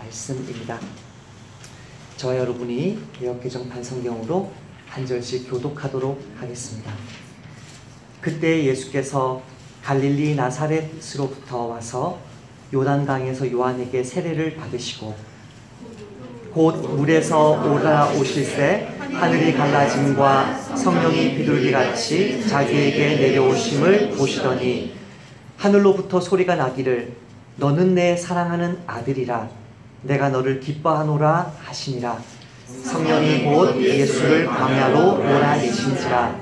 말씀입니다. 저와 여러분이 개역개정 반성경으로 한 절씩 교독하도록 하겠습니다. 그때 예수께서 갈릴리 나사렛으로부터 와서 요단강에서 요한에게 세례를 받으시고 곧 물에서 올라오실새 하늘이 갈라짐과 성령이 비둘기같이 자기에게 내려오심을 보시더니 하늘로부터 소리가 나기를 너는 내 사랑하는 아들이라 내가 너를 기뻐하노라 하시니라. 성령이 곧 예수를 광야로 몰아내신지라.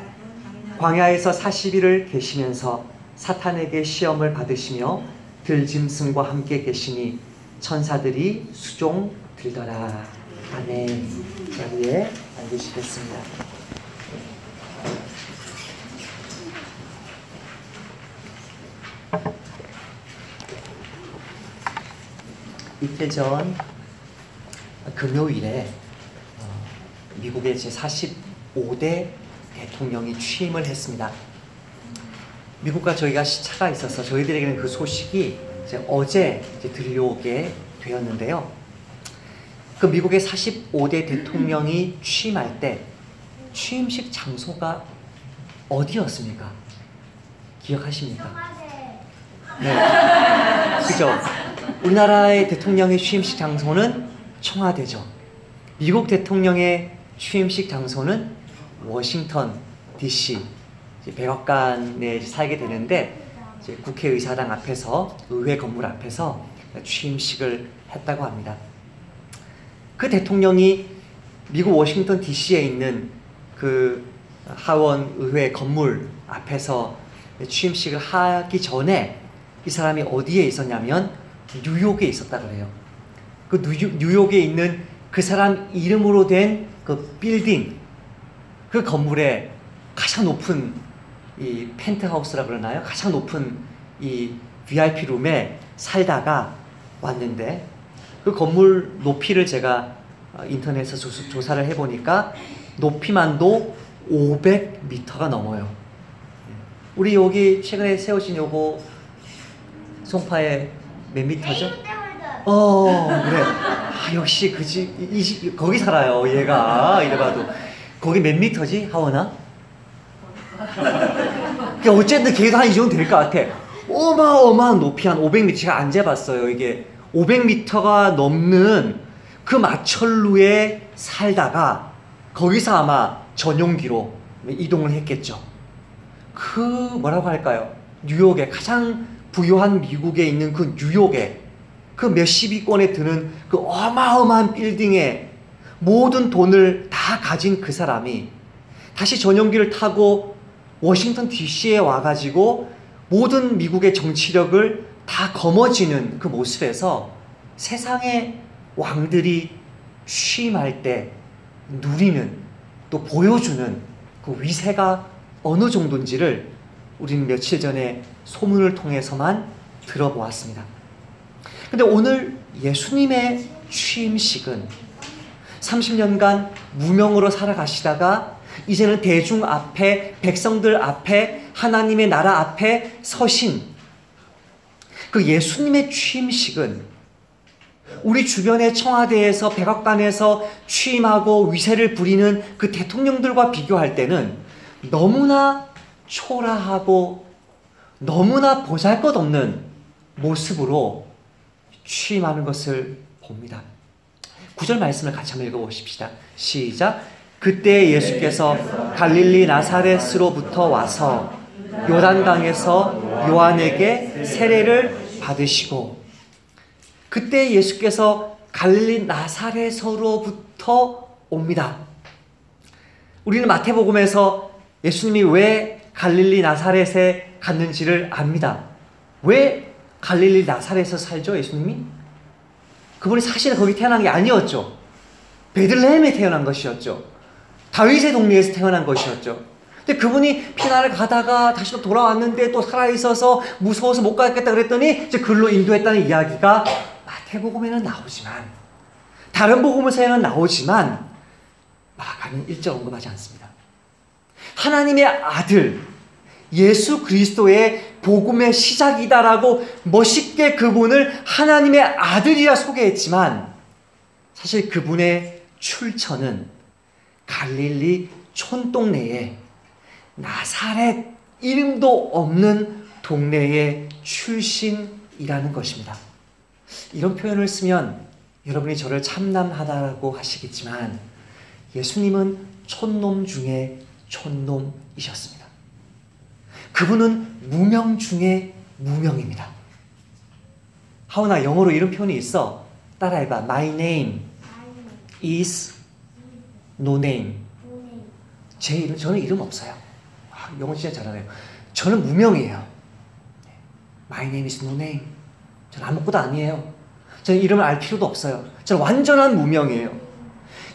광야에서 40일을 계시면서 사탄에게 시험을 받으시며 들짐승과 함께 계시니 천사들이 수종 들더라. 아멘. 자리에 앉으시겠습니다. 이틀 전 금요일에 미국의 제45대 대통령이 취임을 했습니다. 미국과 저희가 시차가 있어서 저희들에게는 그 소식이 어제 들려오게 되었는데요. 그 미국의 45대 대통령이 취임할 때 취임식 장소가 어디였습니까? 기억하십니까? 네, 그죠? 우리나라의 대통령의 취임식 장소는 청와대죠. 미국 대통령의 취임식 장소는 워싱턴 DC 백악관에 살게 되는데 이제 국회의사당 앞에서 의회 건물 앞에서 취임식을 했다고 합니다. 그 대통령이 미국 워싱턴 DC에 있는 그 하원 의회 건물 앞에서 취임식을 하기 전에 이 사람이 어디에 있었냐면 뉴욕에 있었다 그래요. 그 뉴욕에 있는 그 사람 이름으로 된 그 빌딩, 그 건물에 가장 높은 이 펜트하우스라 그러나요? 가장 높은 이 VIP 룸에 살다가 왔는데 그 건물 높이를 제가 인터넷에서 조사를 해보니까 높이만도 500m가 넘어요. 우리 여기 최근에 세워진 요거 송파에 몇 미터죠? 그래. 역시 그 집, 거기 살아요, 얘가. 이래봐도. 거기 몇 미터지, 하원아? 어쨌든 걔도 한 이 정도 될 것 같아. 어마어마한 높이 한 500m. 제가 안 재봤어요. 이게 500m가 넘는 그 마천루에 살다가 거기서 아마 전용기로 이동을 했겠죠. 그 뭐라고 할까요? 뉴욕에 가장 부유한 미국에 있는 그 뉴욕에 그 몇십위권에 드는 그 어마어마한 빌딩에 모든 돈을 다 가진 그 사람이 다시 전용기를 타고 워싱턴 DC에 와가지고 모든 미국의 정치력을 다 거머쥐는 그 모습에서 세상의 왕들이 취임할 때 누리는 또 보여주는 그 위세가 어느 정도인지를 우리는 며칠 전에 소문을 통해서만 들어보았습니다. 근데 오늘 예수님의 취임식은 30년간 무명으로 살아가시다가 이제는 대중 앞에, 백성들 앞에, 하나님의 나라 앞에 서신 그 예수님의 취임식은 우리 주변의 청와대에서, 백악관에서 취임하고 위세를 부리는 그 대통령들과 비교할 때는 너무나 초라하고 너무나 보잘것없는 모습으로 취임하는 것을 봅니다. 9절 말씀을 같이 한번 읽어보십시다. 시작. 그때 예수께서 갈릴리 나사렛으로부터 와서 요단강에서 요한에게 세례를 받으시고, 그때 예수께서 갈릴리 나사렛으로부터 옵니다. 우리는 마태복음에서 예수님이 왜 갈릴리 나사렛에 갔는지를 압니다. 왜 갈릴리 나사렛에서 살죠, 예수님이? 그분이 사실은 거기 태어난 게 아니었죠. 베들레헴에 태어난 것이었죠. 다윗의 동네에서 태어난 것이었죠. 근데 그분이 피난을 가다가 다시 또 돌아왔는데 또 살아있어서 무서워서 못 가겠다 그랬더니 이제 글로 인도했다는 이야기가 마태복음에는 나오지만, 다른 복음서에는 나오지만 마가는 일절 언급하지 않습니다. 하나님의 아들 예수 그리스도의 복음의 시작이다라고 멋있게 그분을 하나님의 아들이라 소개했지만 사실 그분의 출처는 갈릴리 촌동네에 나사렛 이름도 없는 동네의 출신이라는 것입니다. 이런 표현을 쓰면 여러분이 저를 참남하다라고 하시겠지만 예수님은 촌놈 중에 촌놈이셨습니다. 그분은 무명 중에 무명입니다. 하오나 영어로 이런 표현이 있어. 따라해봐. My name is no name. 제 이름, 저는 이름 없어요. 영어 진짜 잘하네요. 저는 무명이에요. My name is no name. 저는 아무것도 아니에요. 저는 이름을 알 필요도 없어요. 저는 완전한 무명이에요.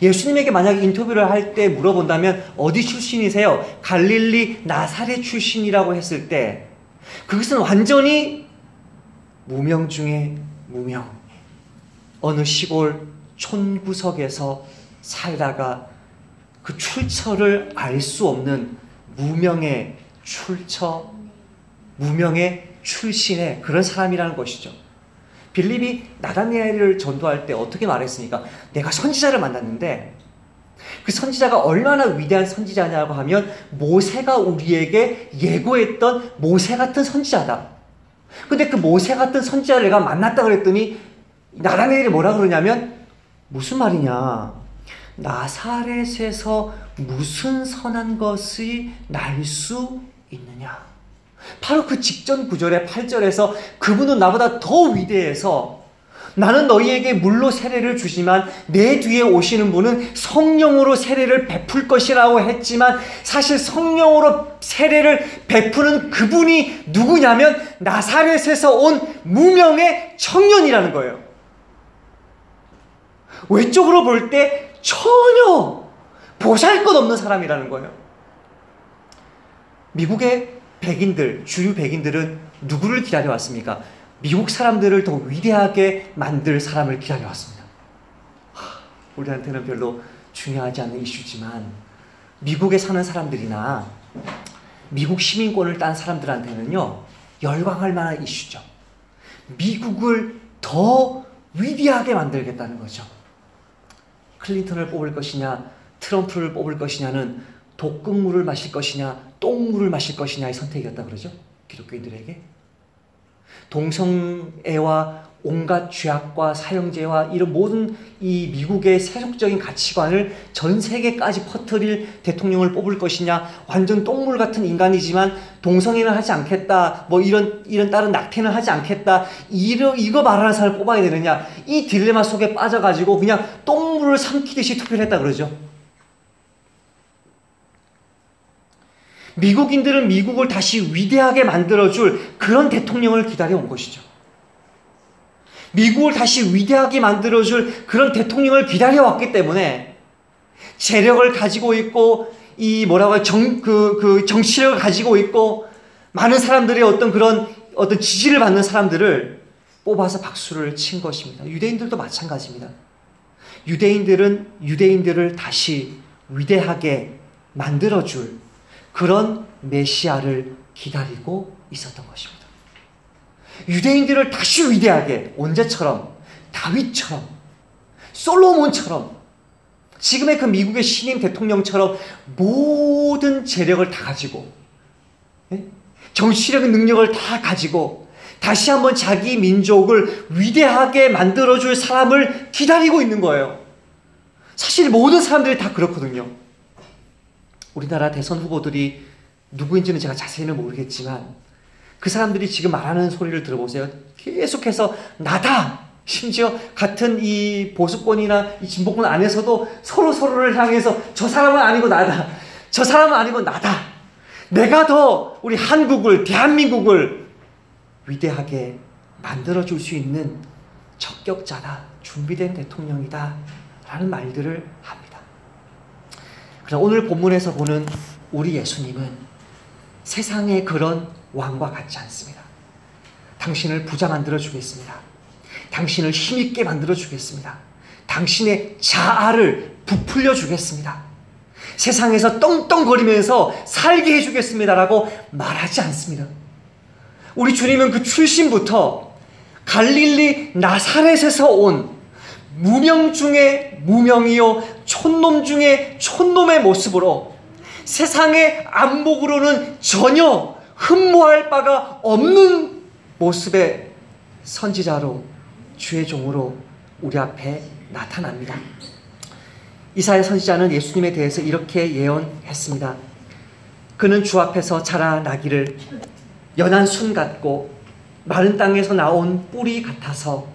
예수님에게 만약 인터뷰를 할 때 물어본다면 어디 출신이세요? 갈릴리 나사렛 출신이라고 했을 때 그것은 완전히 무명 중에 무명. 어느 시골 촌구석에서 살다가 그 출처를 알 수 없는 무명의 출처, 무명의 출신의 그런 사람이라는 것이죠. 빌립이 나다니엘을 전도할 때 어떻게 말했습니까? 내가 선지자를 만났는데 그 선지자가 얼마나 위대한 선지자냐고 하면 모세가 우리에게 예고했던 모세 같은 선지자다. 근데 그 모세 같은 선지자를 내가 만났다 그랬더니 나다니엘이 뭐라 그러냐면 무슨 말이냐? 나사렛에서 무슨 선한 것이 날 수 있느냐? 바로 그 직전 구절의 8절에서 그분은 나보다 더 위대해서 나는 너희에게 물로 세례를 주지만 내 뒤에 오시는 분은 성령으로 세례를 베풀 것이라고 했지만 사실 성령으로 세례를 베푸는 그분이 누구냐면 나사렛에서 온 무명의 청년이라는 거예요. 외적으로 볼 때 전혀 보잘것없는 사람이라는 거예요. 미국의 백인들, 주류 백인들은 누구를 기다려왔습니까? 미국 사람들을 더 위대하게 만들 사람을 기다려왔습니다. 우리한테는 별로 중요하지 않는 이슈지만 미국에 사는 사람들이나 미국 시민권을 딴 사람들한테는요 열광할 만한 이슈죠. 미국을 더 위대하게 만들겠다는 거죠. 클린턴을 뽑을 것이냐 트럼프를 뽑을 것이냐는 독극물을 마실 것이냐 똥물을 마실 것이냐의 선택이었다 그러죠. 기독교인들에게. 동성애와 온갖 죄악과 사형제와 이런 모든 이 미국의 세속적인 가치관을 전 세계까지 퍼뜨릴 대통령을 뽑을 것이냐, 완전 똥물 같은 인간이지만 동성애는 하지 않겠다, 뭐 이런 다른 낙태는 하지 않겠다, 이거 말하는 사람을 뽑아야 되느냐, 이 딜레마 속에 빠져가지고 그냥 똥물을 삼키듯이 투표를 했다 그러죠. 미국인들은 미국을 다시 위대하게 만들어줄 그런 대통령을 기다려온 것이죠. 미국을 다시 위대하게 만들어줄 그런 대통령을 기다려왔기 때문에 재력을 가지고 있고 정치력을 가지고 있고 많은 사람들의 어떤 지지를 받는 사람들을 뽑아서 박수를 친 것입니다. 유대인들도 마찬가지입니다. 유대인들은 유대인들을 다시 위대하게 만들어줄 그런 메시아를 기다리고 있었던 것입니다. 유대인들을 다시 위대하게, 언제처럼, 다윗처럼, 솔로몬처럼, 지금의 그 미국의 신임 대통령처럼 모든 재력을 다 가지고, 정치력의 능력을 다 가지고 다시 한번 자기 민족을 위대하게 만들어줄 사람을 기다리고 있는 거예요. 사실 모든 사람들이 다 그렇거든요. 우리나라 대선 후보들이 누구인지는 제가 자세히는 모르겠지만 그 사람들이 지금 말하는 소리를 들어보세요. 계속해서 나다! 심지어 같은 이 보수권이나 이 진보권 안에서도 서로를 향해서 저 사람은 아니고 나다. 저 사람은 아니고 나다. 내가 더 우리 한국을, 대한민국을 위대하게 만들어줄 수 있는 적격자다. 준비된 대통령이다. 라는 말들을 합니다. 그러나 오늘 본문에서 보는 우리 예수님은 세상의 그런 왕과 같지 않습니다. 당신을 부자 만들어주겠습니다. 당신을 힘있게 만들어주겠습니다. 당신의 자아를 부풀려 주겠습니다. 세상에서 떵떵거리면서 살게 해주겠습니다라고 말하지 않습니다. 우리 주님은 그 출신부터 갈릴리 나사렛에서 온 무명 중에 무명이요 촌놈 중에 촌놈의 모습으로 세상의 안목으로는 전혀 흠모할 바가 없는 모습의 선지자로 주의 종으로 우리 앞에 나타납니다. 이사야 선지자는 예수님에 대해서 이렇게 예언했습니다. 그는 주 앞에서 자라나기를 연한 순 같고 마른 땅에서 나온 뿌리 같아서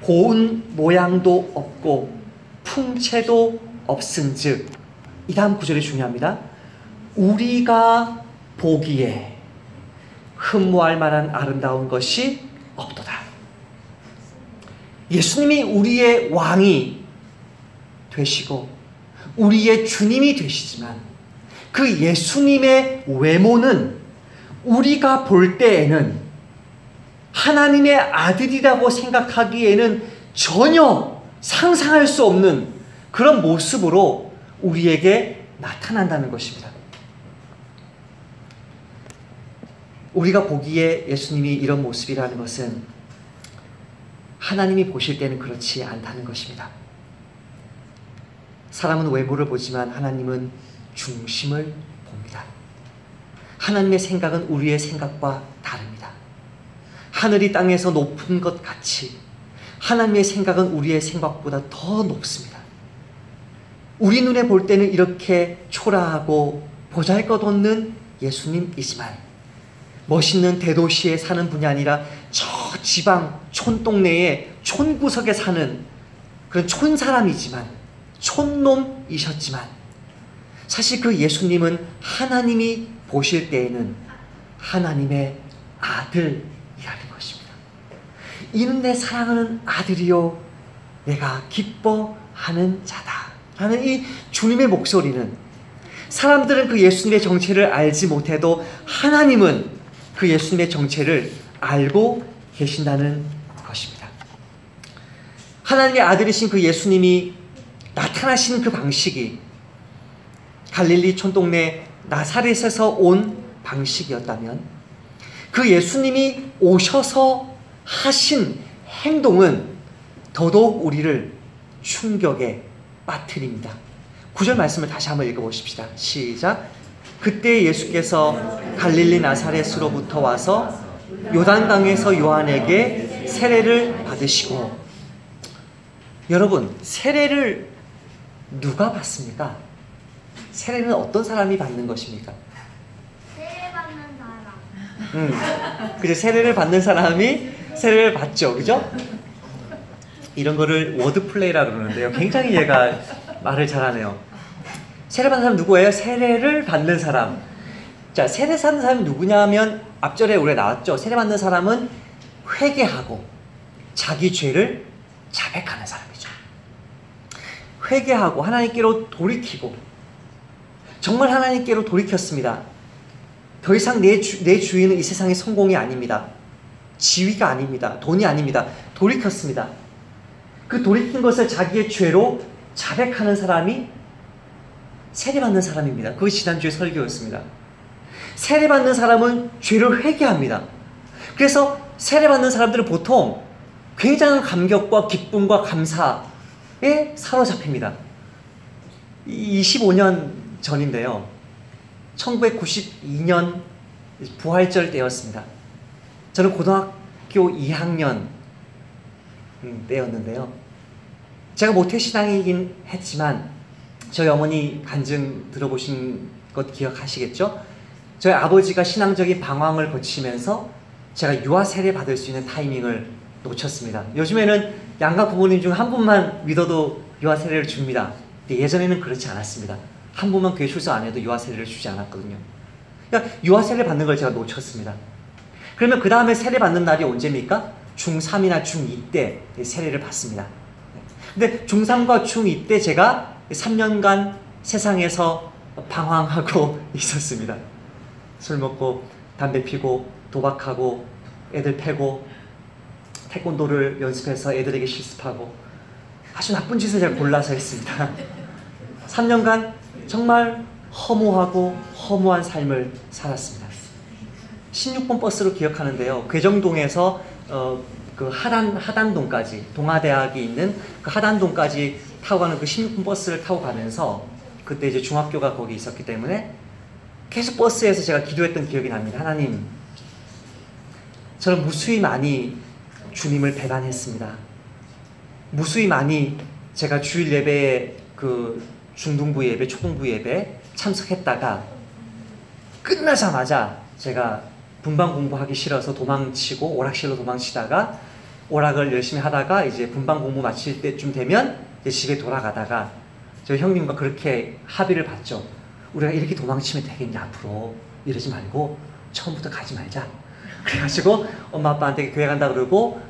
고운 모양도 없고 풍채도 없은즉, 이 다음 구절이 중요합니다. 우리가 보기에 흠모할 만한 아름다운 것이 없도다. 예수님이 우리의 왕이 되시고 우리의 주님이 되시지만 그 예수님의 외모는 우리가 볼 때에는 하나님의 아들이라고 생각하기에는 전혀 상상할 수 없는 그런 모습으로 우리에게 나타난다는 것입니다. 우리가 보기에 예수님이 이런 모습이라는 것은 하나님이 보실 때는 그렇지 않다는 것입니다. 사람은 외모를 보지만 하나님은 중심을 봅니다. 하나님의 생각은 우리의 생각과 다릅니다. 하늘이 땅에서 높은 것 같이 하나님의 생각은 우리의 생각보다 더 높습니다. 우리 눈에 볼 때는 이렇게 초라하고 보잘것없는 예수님이지만 멋있는 대도시에 사는 분이 아니라 저 지방 촌동네에 촌구석에 사는 그런 촌사람이지만 촌놈이셨지만 사실 그 예수님은 하나님이 보실 때에는 하나님의 아들이라는 것입니다. 이는 내 사랑하는 아들이요 내가 기뻐하는 자다 라는 이 주님의 목소리는, 사람들은 그 예수님의 정체를 알지 못해도 하나님은 그 예수님의 정체를 알고 계신다는 것입니다. 하나님의 아들이신 그 예수님이 나타나시는 그 방식이 갈릴리 촌동네 나사렛에서 온 방식이었다면 그 예수님이 오셔서 하신 행동은 더더욱 우리를 충격에 빠뜨립니다. 9절 말씀을 다시 한번 읽어보십시다. 시작. 그때 예수께서 갈릴리 나사렛으로부터 와서 요단강에서 요한에게 세례를 받으시고, 여러분 세례를 누가 받습니까? 세례는 어떤 사람이 받는 것입니까? 세례 받는 사람. 그죠? 세례를 받는 사람이 세례를 받죠, 그죠? 이런 거를 워드 플레이라 그러는데요. 굉장히 얘가 말을 잘하네요. 세례 받는 사람 누구예요? 세례를 받는 사람. 자, 세례 받는 사람이 누구냐면 앞절에 우리가 나왔죠. 세례 받는 사람은 회개하고 자기 죄를 자백하는 사람이죠. 회개하고 하나님께로 돌이키고, 정말 하나님께로 돌이켰습니다. 더 이상 내 주인은 이 세상의 성공이 아닙니다. 지위가 아닙니다. 돈이 아닙니다. 돌이켰습니다. 그 돌이킨 것을 자기의 죄로 자백하는 사람이 세례받는 사람입니다. 그게 지난주에 설교였습니다. 세례받는 사람은 죄를 회개합니다. 그래서 세례받는 사람들은 보통 굉장한 감격과 기쁨과 감사에 사로잡힙니다. 25년 전인데요. 1992년 부활절 때였습니다. 저는 고등학교 2학년 때였는데요. 제가 모태신앙이긴 했지만 저희 어머니 간증 들어보신 것 기억하시겠죠? 저희 아버지가 신앙적인 방황을 거치면서 제가 유아 세례 받을 수 있는 타이밍을 놓쳤습니다. 요즘에는 양가 부모님 중 한 분만 믿어도 유아 세례를 줍니다. 근데 예전에는 그렇지 않았습니다. 한 분만 교회 출석 안 해도 유아 세례를 주지 않았거든요. 그러니까 유아 세례 받는 걸 제가 놓쳤습니다. 그러면 그 다음에 세례 받는 날이 언제입니까? 중3이나 중2 때 세례를 받습니다. 근데 중3과 중2 때 제가 3년간 세상에서 방황하고 있었습니다. 술 먹고 담배 피고 도박하고 애들 패고 태권도를 연습해서 애들에게 실습하고 아주 나쁜 짓을 제가 골라서 했습니다. 3년간 정말 허무하고 허무한 삶을 살았습니다. 16번 버스로 기억하는데요. 괴정동에서 그 하단동까지, 동아대학이 있는 그 하단동까지 타고 가는 그 16분 버스를 타고 가면서, 그때 이제 중학교가 거기 있었기 때문에 계속 버스에서 제가 기도했던 기억이 납니다. 하나님, 저는 무수히 많이 주님을 배반했습니다. 무수히 많이 제가 주일 예배에 그 중등부 예배, 초등부 예배 참석했다가 끝나자마자 제가 분반 공부하기 싫어서 도망치고 오락실로 도망치다가 오락을 열심히 하다가 이제 분반 공부 마칠 때쯤 되면 이제 집에 돌아가다가 저희 형님과 그렇게 합의를 봤죠. 우리가 이렇게 도망치면 되겠냐, 앞으로 이러지 말고 처음부터 가지 말자. 그래가지고 엄마 아빠한테 교회 간다 그러고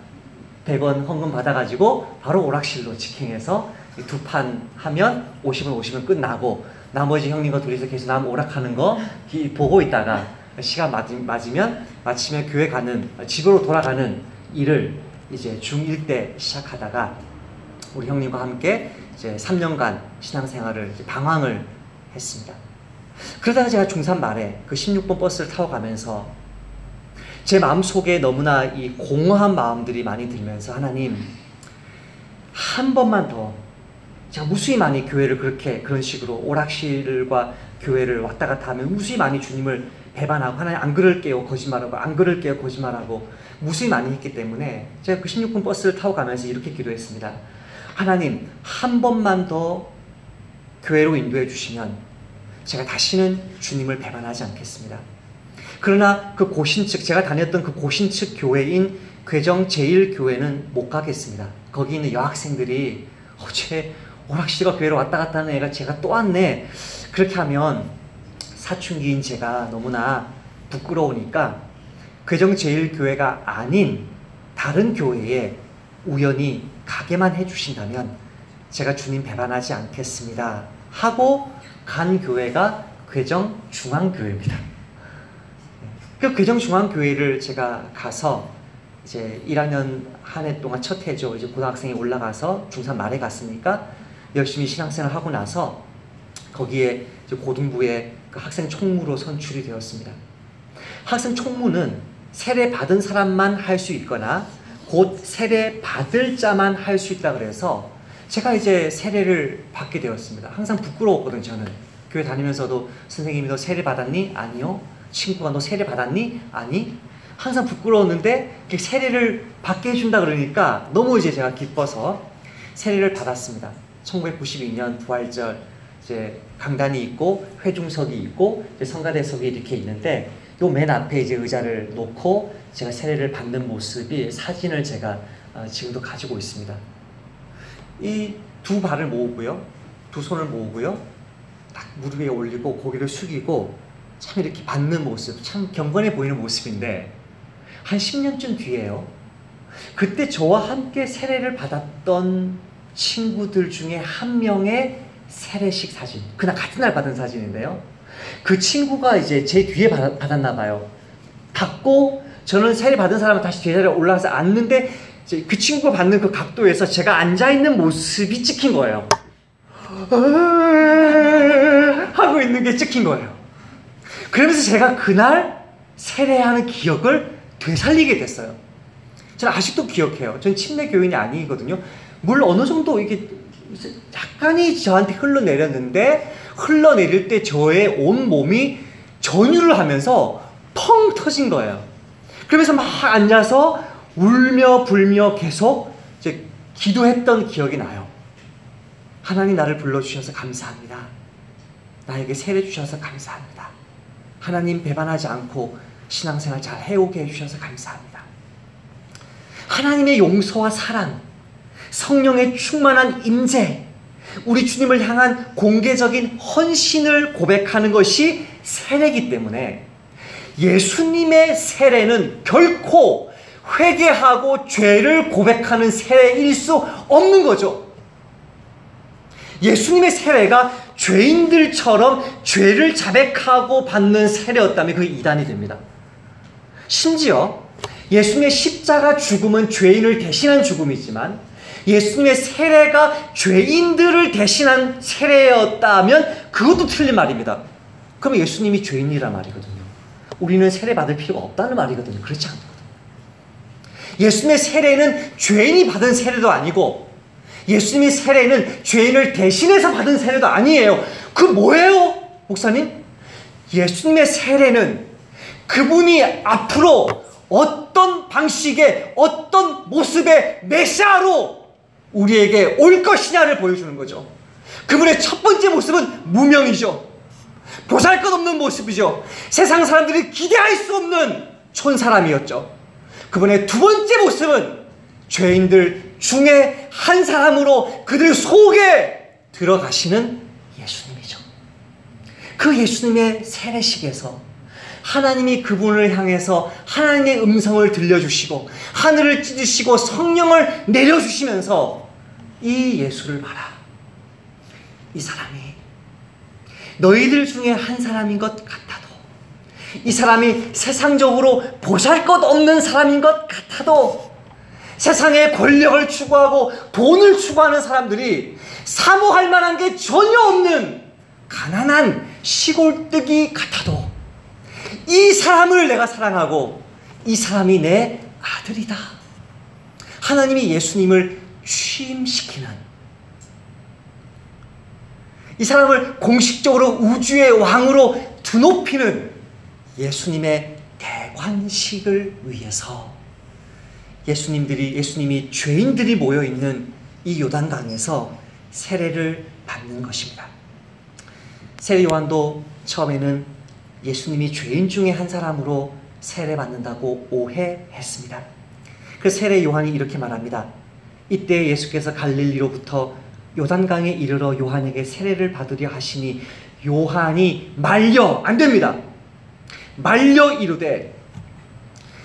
100원 헌금 받아가지고 바로 오락실로 직행해서 2판 하면 50원 끝나고, 나머지 형님과 둘이서 계속 남 오락하는 거 보고 있다가 시간 마치면 교회 가는, 집으로 돌아가는 일을 이제 중1 때 시작하다가 우리 형님과 함께 이제 3년간 신앙생활을 방황을 했습니다. 그러다가 제가 중3 말에 그 16번 버스를 타고 가면서 제 마음속에 너무나 이 공허한 마음들이 많이 들면서, 하나님, 한 번만 더, 제가 무수히 많이 교회를 그런 식으로 오락실과 교회를 왔다 갔다 하면 무수히 많이 주님을 배반하고, 하나님 안 그럴게요 거짓말하고 무수히 많이 했기 때문에 제가 그 16분 버스를 타고 가면서 이렇게 기도했습니다. 하나님, 한 번만 더 교회로 인도해 주시면 제가 다시는 주님을 배반하지 않겠습니다. 그러나 그 고신측, 제가 다녔던 그 고신측 교회인 괴정 제1교회는 못 가겠습니다. 거기 있는 여학생들이 어제 오락실과 교회로 왔다 갔다 하는 애가 제가 또 왔네. 그렇게 하면 사춘기인 제가 너무나 부끄러우니까 괴정 제1교회가 아닌 다른 교회에 우연히 가게만 해주신다면 제가 주님 배반하지 않겠습니다 하고 간 교회가 괴정 중앙교회입니다. 그 괴정 중앙교회를 제가 가서 이제 1학년 한 해 동안 첫 해죠. 이제 고등학생이 올라가서 중3 말에 갔으니까 열심히 신앙생활 하고 나서 거기에 이제 고등부에 그 학생 총무로 선출이 되었습니다. 학생 총무는 세례 받은 사람만 할 수 있거나 곧 세례 받을 자만 할 수 있다 그래서 제가 이제 세례를 받게 되었습니다. 항상 부끄러웠거든요. 저는 교회 다니면서도 선생님이 너 세례 받았니? 아니요. 친구가 너 세례 받았니? 아니. 항상 부끄러웠는데 세례를 받게 해준다 그러니까 너무 이제 제가 기뻐서 세례를 받았습니다. 1992년 부활절 이제 강단이 있고 회중석이 있고 이제 성가대석이 이렇게 있는데 요 맨 앞에 이제 의자를 놓고 제가 세례를 받는 모습이 사진을 제가 지금도 가지고 있습니다. 이 두 발을 모으고요, 두 손을 모으고요, 딱 무릎 위에 올리고 고개를 숙이고 참 이렇게 받는 모습, 참 경건해 보이는 모습인데 한 10년쯤 뒤에요. 그때 저와 함께 세례를 받았던 친구들 중에 한 명의 세례식 사진, 그날 같은 날 받은 사진인데요. 그 친구가 이제 제 뒤에 받았나 봐요. 받고 저는 세례 받은 사람은 다시 제자리에 올라가서 앉는데 이제 그 친구가 받는 그 각도에서 제가 앉아있는 모습이 찍힌 거예요. 하고 있는 게 찍힌 거예요. 그러면서 제가 그날 세례하는 기억을 되살리게 됐어요. 저는 아직도 기억해요. 전 침례 교인이 아니거든요. 물 어느 정도 이게 약간이 저한테 흘러내렸는데 흘러내릴 때 저의 온 몸이 전율을 하면서 펑 터진 거예요. 그러면서 막 앉아서 울며 불며 계속 이제 기도했던 기억이 나요. 하나님, 나를 불러주셔서 감사합니다. 나에게 세례 주셔서 감사합니다. 하나님, 배반하지 않고 신앙생활 잘 해오게 해주셔서 감사합니다. 하나님의 용서와 사랑, 성령의 충만한 임재, 우리 주님을 향한 공개적인 헌신을 고백하는 것이 세례이기 때문에 예수님의 세례는 결코 회개하고 죄를 고백하는 세례일 수 없는 거죠. 예수님의 세례가 죄인들처럼 죄를 자백하고 받는 세례였다면 그게 이단이 됩니다. 심지어 예수님의 십자가 죽음은 죄인을 대신한 죽음이지만 예수님의 세례가 죄인들을 대신한 세례였다면 그것도 틀린 말입니다. 그러면 예수님이 죄인이란 말이거든요. 우리는 세례 받을 필요가 없다는 말이거든요. 그렇지 않거든요. 예수님의 세례는 죄인이 받은 세례도 아니고 예수님의 세례는 죄인을 대신해서 받은 세례도 아니에요. 그 뭐예요, 목사님? 예수님의 세례는 그분이 앞으로 어떤 방식의 어떤 모습의 메시아로 우리에게 올 것이냐를 보여주는 거죠. 그분의 첫 번째 모습은 무명이죠. 보잘것없는 모습이죠. 세상 사람들이 기대할 수 없는 촌사람이었죠. 그분의 두 번째 모습은 죄인들 중에 한 사람으로 그들 속에 들어가시는 예수님이죠. 그 예수님의 세례식에서 하나님이 그분을 향해서 하나님의 음성을 들려주시고 하늘을 찢으시고 성령을 내려주시면서 이 예수를 봐라. 이 사람이 너희들 중에 한 사람인 것 같아도, 이 사람이 세상적으로 보잘것없는 사람인 것 같아도, 세상의 권력을 추구하고 돈을 추구하는 사람들이 사모할 만한 게 전혀 없는 가난한 시골뜨기 같아도 이 사람을 내가 사랑하고 이 사람이 내 아들이다. 하나님이 예수님을 취임시키는, 이 사람을 공식적으로 우주의 왕으로 드높이는 예수님의 대관식을 위해서 예수님이 죄인들이 모여있는 이 요단강에서 세례를 받는 것입니다. 세례 요한도 처음에는 예수님이 죄인 중에 한 사람으로 세례받는다고 오해했습니다. 그 세례 요한이 이렇게 말합니다. 이때 예수께서 갈릴리로부터 요단강에 이르러 요한에게 세례를 받으려 하시니 요한이 말려, 안 됩니다. 말려 이르되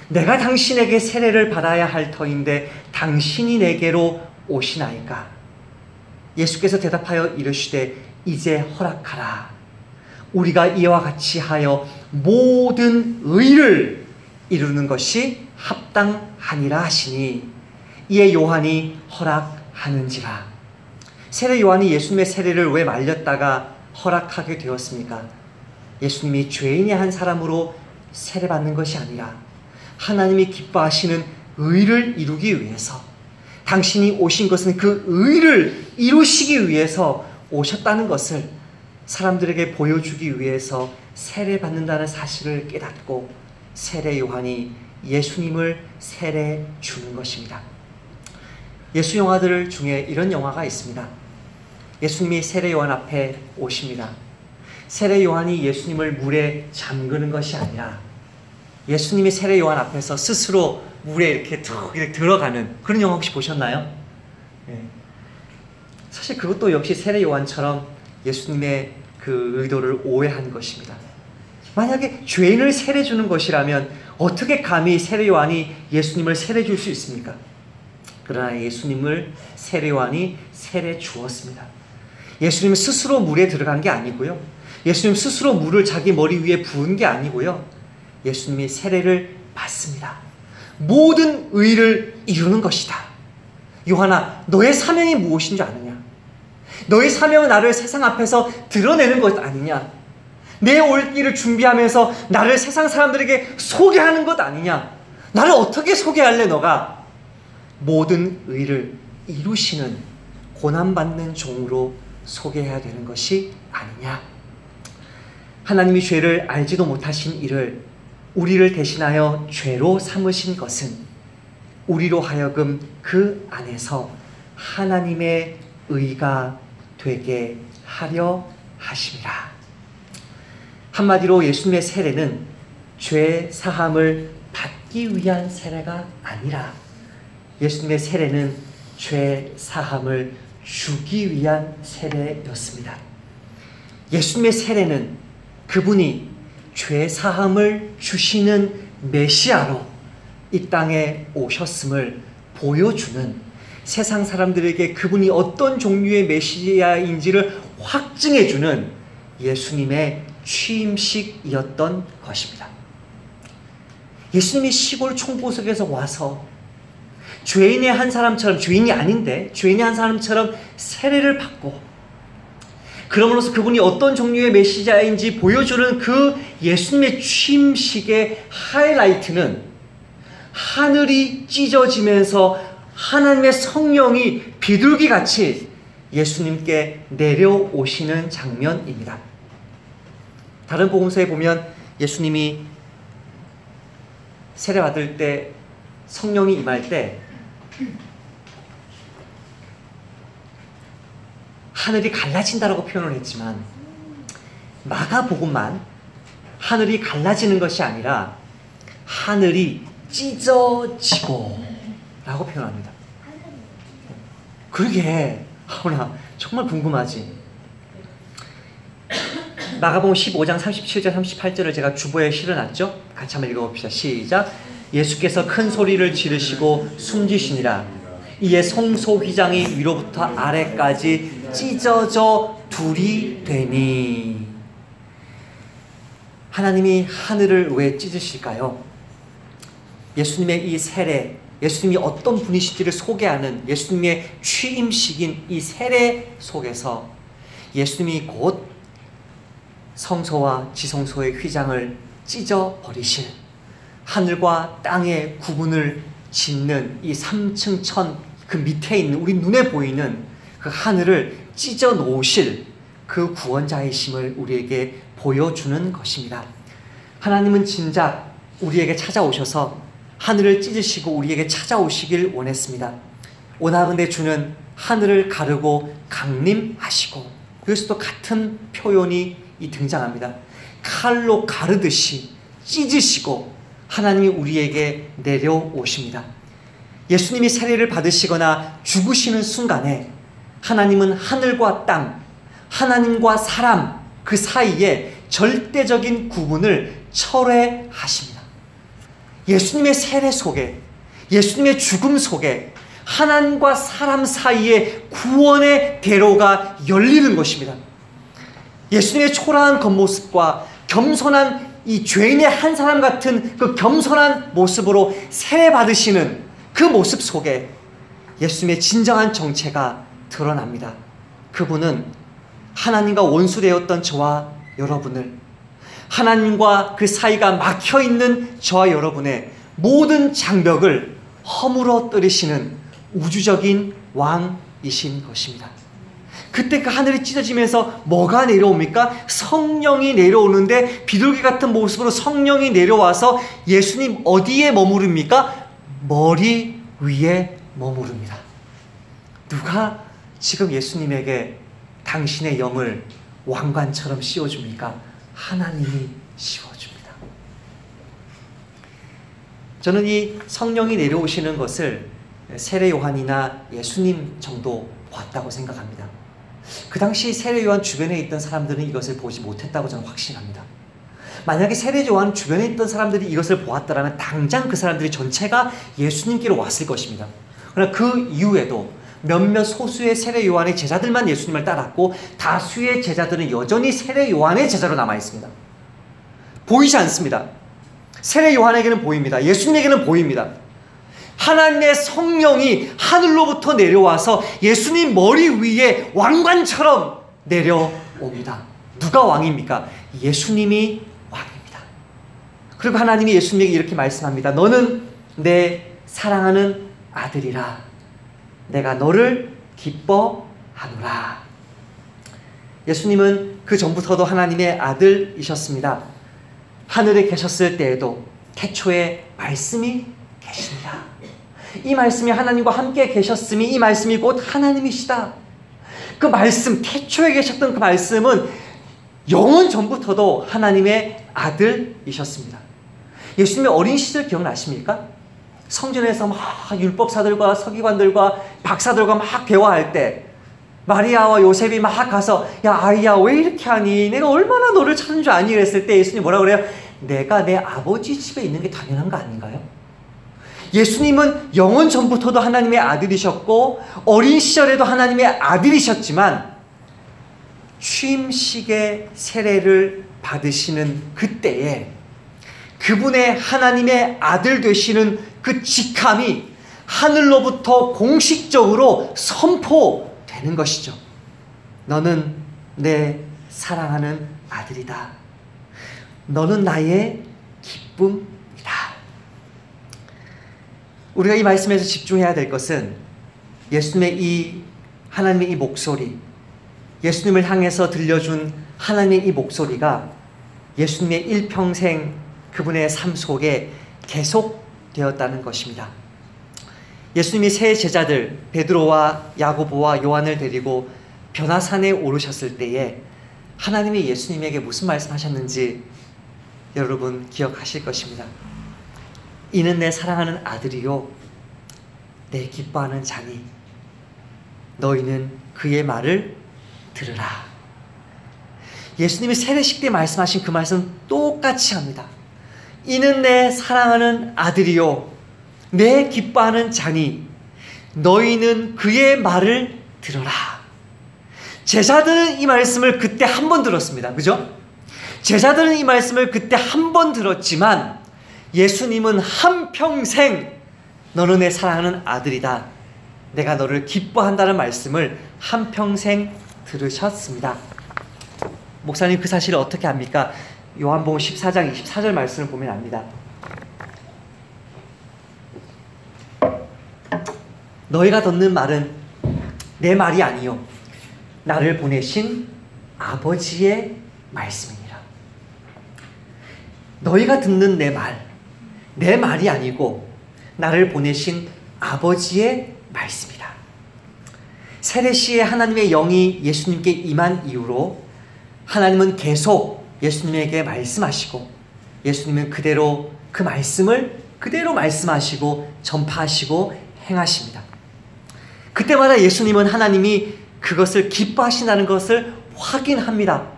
내가 당신에게 세례를 받아야 할 터인데 당신이 내게로 오시나이까? 예수께서 대답하여 이르시되 이제 허락하라. 우리가 이와 같이 하여 모든 의를 이루는 것이 합당하니라 하시니 이에 요한이 허락하는지라. 세례 요한이 예수님의 세례를 왜 말렸다가 허락하게 되었습니까? 예수님이 죄인의 한 사람으로 세례받는 것이 아니라 하나님이 기뻐하시는 의를 이루기 위해서, 당신이 오신 것은 그 의를 이루시기 위해서 오셨다는 것을 사람들에게 보여주기 위해서 세례받는다는 사실을 깨닫고 세례 요한이 예수님을 세례 주는 것입니다. 예수 영화들 중에 이런 영화가 있습니다. 예수님이 세례 요한 앞에 오십니다. 세례 요한이 예수님을 물에 잠그는 것이 아니라 예수님이 세례 요한 앞에서 스스로 물에 이렇게 들어가는 그런 영화 혹시 보셨나요? 네. 사실 그것도 역시 세례 요한처럼 예수님의 그 의도를 오해한 것입니다. 만약에 죄인을 세례 주는 것이라면 어떻게 감히 세례 요한이 예수님을 세례 줄 수 있습니까? 그러나 예수님을 세례 요한이 세례 주었습니다. 예수님 스스로 물에 들어간 게 아니고요. 예수님 스스로 물을 자기 머리 위에 부은 게 아니고요. 예수님이 세례를 받습니다. 모든 의를 이루는 것이다. 요한아, 너의 사명이 무엇인 줄 아느냐? 너의 사명은 나를 세상 앞에서 드러내는 것 아니냐? 내 올 길을 준비하면서 나를 세상 사람들에게 소개하는 것 아니냐? 나를 어떻게 소개할래 너가? 모든 의를 이루시는 고난받는 종으로 소개해야 되는 것이 아니냐? 하나님이 죄를 알지도 못하신 이를 우리를 대신하여 죄로 삼으신 것은 우리로 하여금 그 안에서 하나님의 의가 되게 하려 하심이라. 한마디로 예수님의 세례는 죄 사함을 받기 위한 세례가 아니라 예수님의 세례는 죄 사함을 주기 위한 세례였습니다. 예수님의 세례는 그분이 죄 사함을 주시는 메시아로 이 땅에 오셨음을 보여주는, 세상 사람들에게 그분이 어떤 종류의 메시아인지를 확증해주는 예수님의 취임식이었던 것입니다. 예수님이 시골 총보석에서 와서 죄인의 한 사람처럼, 죄인이 아닌데 죄인의 한 사람처럼 세례를 받고 그럼으로써 그분이 어떤 종류의 메시아인지 보여주는 그 예수님의 취임식의 하이라이트는 하늘이 찢어지면서 하나님의 성령이 비둘기같이 예수님께 내려오시는 장면입니다. 다른 복음서에 보면 예수님이 세례받을 때, 성령이 임할 때 하늘이 갈라진다라고 표현을 했지만, 마가복음만 하늘이 갈라지는 것이 아니라 하늘이 찢어지고 라고 표현합니다. 그러게, 나 정말 궁금하지. 마가복음 15장 37절 38절을 제가 주보에 실어놨죠. 같이 한번 읽어봅시다. 시작. 예수께서 큰 소리를 지르시고 숨지시니라. 이에 성소휘장이 위로부터 아래까지 찢어져 둘이 되니. 하나님이 하늘을 왜 찢으실까요? 예수님의 이 세례, 예수님이 어떤 분이신지를 소개하는 예수님의 취임식인 이 세례 속에서 예수님이 곧 성소와 지성소의 휘장을 찢어버리실, 하늘과 땅의 구분을 짓는 이 3층 천 그 밑에 있는, 우리 눈에 보이는 그 하늘을 찢어 놓으실 그 구원자이심을 우리에게 보여주는 것입니다. 하나님은 진작 우리에게 찾아오셔서 하늘을 찢으시고 우리에게 찾아오시길 원했습니다. 원하건대 주는 하늘을 가르고 강림하시고, 여기서도 같은 표현이 등장합니다. 칼로 가르듯이 찢으시고 하나님이 우리에게 내려오십니다. 예수님이 세례를 받으시거나 죽으시는 순간에 하나님은 하늘과 땅, 하나님과 사람 그 사이에 절대적인 구분을 철회하십니다. 예수님의 세례 속에, 예수님의 죽음 속에 하나님과 사람 사이에 구원의 대로가 열리는 것입니다. 예수님의 초라한 겉모습과 겸손한 이 죄인의 한 사람 같은 그 겸손한 모습으로 세례받으시는 그 모습 속에 예수님의 진정한 정체가 드러납니다. 그분은 하나님과 원수되었던 저와 여러분을, 하나님과 그 사이가 막혀있는 저와 여러분의 모든 장벽을 허물어뜨리시는 우주적인 왕이신 것입니다. 그때 그 하늘이 찢어지면서 뭐가 내려옵니까? 성령이 내려오는데, 비둘기 같은 모습으로 성령이 내려와서 예수님 어디에 머무릅니까? 머리 위에 머무릅니다. 누가 지금 예수님에게 당신의 영을 왕관처럼 씌워줍니까? 하나님이 씌워줍니다. 저는 이 성령이 내려오시는 것을 세례 요한이나 예수님 정도 봤다고 생각합니다. 그 당시 세례 요한 주변에 있던 사람들은 이것을 보지 못했다고 저는 확신합니다. 만약에 세례 요한 주변에 있던 사람들이 이것을 보았더라면 당장 그 사람들이 전체가 예수님께로 왔을 것입니다. 그러나 그 이후에도 몇몇 소수의 세례 요한의 제자들만 예수님을 따랐고, 다수의 제자들은 여전히 세례 요한의 제자로 남아 있습니다. 보이지 않습니다. 세례 요한에게는 보입니다. 예수님에게는 보입니다. 하나님의 성령이 하늘로부터 내려와서 예수님 머리 위에 왕관처럼 내려옵니다. 누가 왕입니까? 예수님이 왕입니다. 그리고 하나님이 예수님에게 이렇게 말씀합니다. 너는 내 사랑하는 아들이라. 내가 너를 기뻐하노라. 예수님은 그 전부터도 하나님의 아들이셨습니다. 하늘에 계셨을 때에도 태초에 말씀이 계십니다. 이 말씀이 하나님과 함께 계셨음이, 이 말씀이 곧 하나님이시다. 그 말씀, 태초에 계셨던 그 말씀은 영원 전부터도 하나님의 아들이셨습니다. 예수님의 어린 시절 기억나십니까? 성전에서 막 율법사들과 서기관들과 박사들과 막 대화할 때 마리아와 요셉이 막 가서, 야 아이야 왜 이렇게 하니? 내가 얼마나 너를 찾는 줄 아니? 그랬을 때 예수님 뭐라고 그래요? 내가 내 아버지 집에 있는 게 당연한 거 아닌가요? 예수님은 영원 전부터도 하나님의 아들이셨고 어린 시절에도 하나님의 아들이셨지만, 취임식의 세례를 받으시는 그때에 그분의 하나님의 아들 되시는 그 직함이 하늘로부터 공식적으로 선포되는 것이죠. 너는 내 사랑하는 아들이다. 너는 나의 기쁨이다. 우리가 이 말씀에서 집중해야 될 것은 하나님의 이 목소리, 예수님을 향해서 들려준 하나님의 이 목소리가 예수님의 일평생 그분의 삶 속에 계속되었다는 것입니다. 예수님이 세 제자들 베드로와 야고보와 요한을 데리고 변화산에 오르셨을 때에 하나님이 예수님에게 무슨 말씀하셨는지 여러분 기억하실 것입니다. 이는 내 사랑하는 아들이요 내 기뻐하는 자니 너희는 그의 말을 들으라. 예수님이 세례식 때 말씀하신 그 말씀 똑같이 합니다. 이는 내 사랑하는 아들이요 내 기뻐하는 자니 너희는 그의 말을 들어라. 제자들은 이 말씀을 그때 한 번 들었습니다. 그죠? 제자들은 이 말씀을 그때 한 번 들었지만 예수님은 한평생 너는 내 사랑하는 아들이다, 내가 너를 기뻐한다는 말씀을 한평생 들으셨습니다. 목사님 그 사실을 어떻게 압니까? 요한복음 14장 24절 말씀을 보면 압니다. 너희가 듣는 말은 내 말이 아니요 나를 보내신 아버지의 말씀이니라. 너희가 듣는 내 말이 아니고 나를 보내신 아버지의 말씀이다. 세례시에 하나님의 영이 예수님께 임한 이후로 하나님은 계속 예수님에게 말씀하시고 예수님은 그대로 그 말씀을 그대로 말씀하시고 전파하시고 행하십니다. 그때마다 예수님은 하나님이 그것을 기뻐하신다는 것을 확인합니다.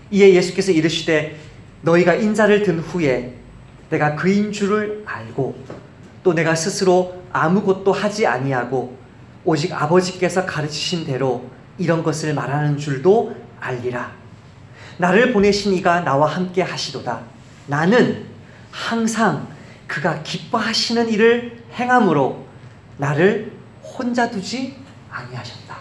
이에 예수께서 이르시되 너희가 인자를 든 후에 내가 그인 줄을 알고 또 내가 스스로 아무것도 하지 아니하고 오직 아버지께서 가르치신 대로 이런 것을 말하는 줄도 알리라. 나를 보내신 이가 나와 함께 하시도다. 나는 항상 그가 기뻐하시는 일을 행함으로 나를 혼자 두지 아니하셨다.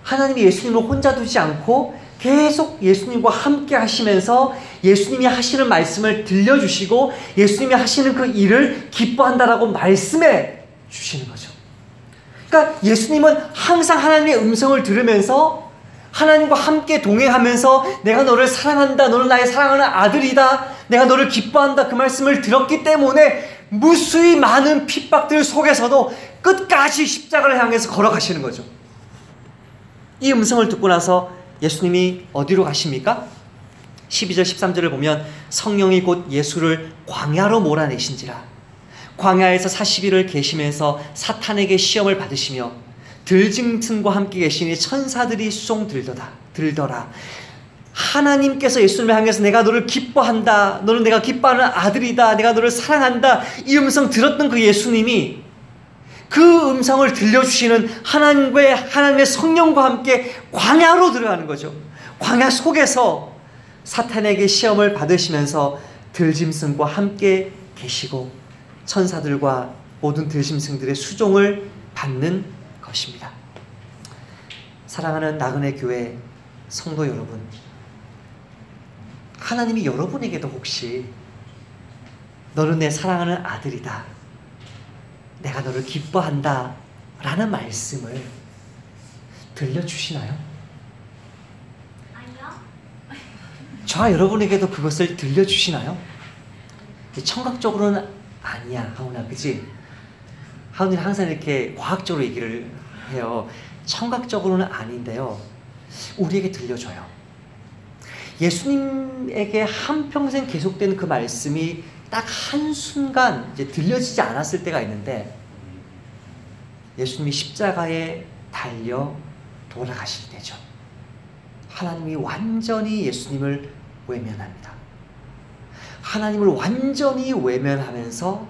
하나님이 예수님을 혼자 두지 않고 계속 예수님과 함께 하시면서 예수님이 하시는 말씀을 들려주시고 예수님이 하시는 그 일을 기뻐한다라고 말씀해 주시는 거죠. 그러니까 예수님은 항상 하나님의 음성을 들으면서 하나님과 함께 동행하면서 내가 너를 사랑한다, 너는 나의 사랑하는 아들이다, 내가 너를 기뻐한다, 그 말씀을 들었기 때문에 무수히 많은 핍박들 속에서도 끝까지 십자가를 향해서 걸어가시는 거죠. 이 음성을 듣고 나서 예수님이 어디로 가십니까? 12절 13절을 보면 성령이 곧 예수를 광야로 몰아내신지라. 광야에서 40일을 계시면서 사탄에게 시험을 받으시며 들짐승과 함께 계시니 천사들이 수종 들더라. 하나님께서 예수님을 향해서 내가 너를 기뻐한다, 너는 내가 기뻐하는 아들이다, 내가 너를 사랑한다, 이 음성 들었던 그 예수님이 그 음성을 들려주시는 하나님의 성령과 함께 광야로 들어가는 거죠. 광야 속에서 사탄에게 시험을 받으시면서 들짐승과 함께 계시고 천사들과 모든 들짐승들의 수종을 받는 것입니다. 사랑하는 나그네 교회 성도 여러분, 하나님이 여러분에게도 혹시 너는 내 사랑하는 아들이다, 내가 너를 기뻐한다 라는 말씀을 들려주시나요? 아니요. 저와 여러분에게도 그것을 들려주시나요? 청각적으로는 아니야 하훈아, 그치? 하훈이는 항상 이렇게 과학적으로 얘기를 해요. 청각적으로는 아닌데요, 우리에게 들려줘요. 예수님에게 한평생 계속된 그 말씀이 딱 한순간 이제 들려지지 않았을 때가 있는데 예수님이 십자가에 달려 돌아가실 때죠. 하나님이 완전히 예수님을 외면합니다. 하나님을 완전히 외면하면서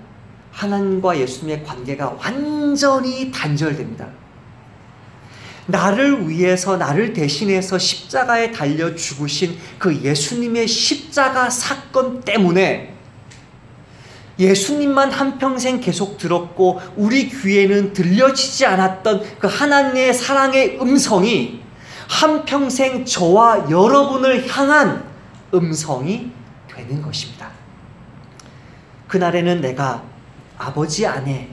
하나님과 예수님의 관계가 완전히 단절됩니다. 나를 위해서, 나를 대신해서 십자가에 달려 죽으신 그 예수님의 십자가 사건 때문에 예수님만 한평생 계속 들었고 우리 귀에는 들려지지 않았던 그 하나님의 사랑의 음성이 한평생 저와 여러분을 향한 음성이 되는 것입니다. 그날에는 내가 아버지 안에,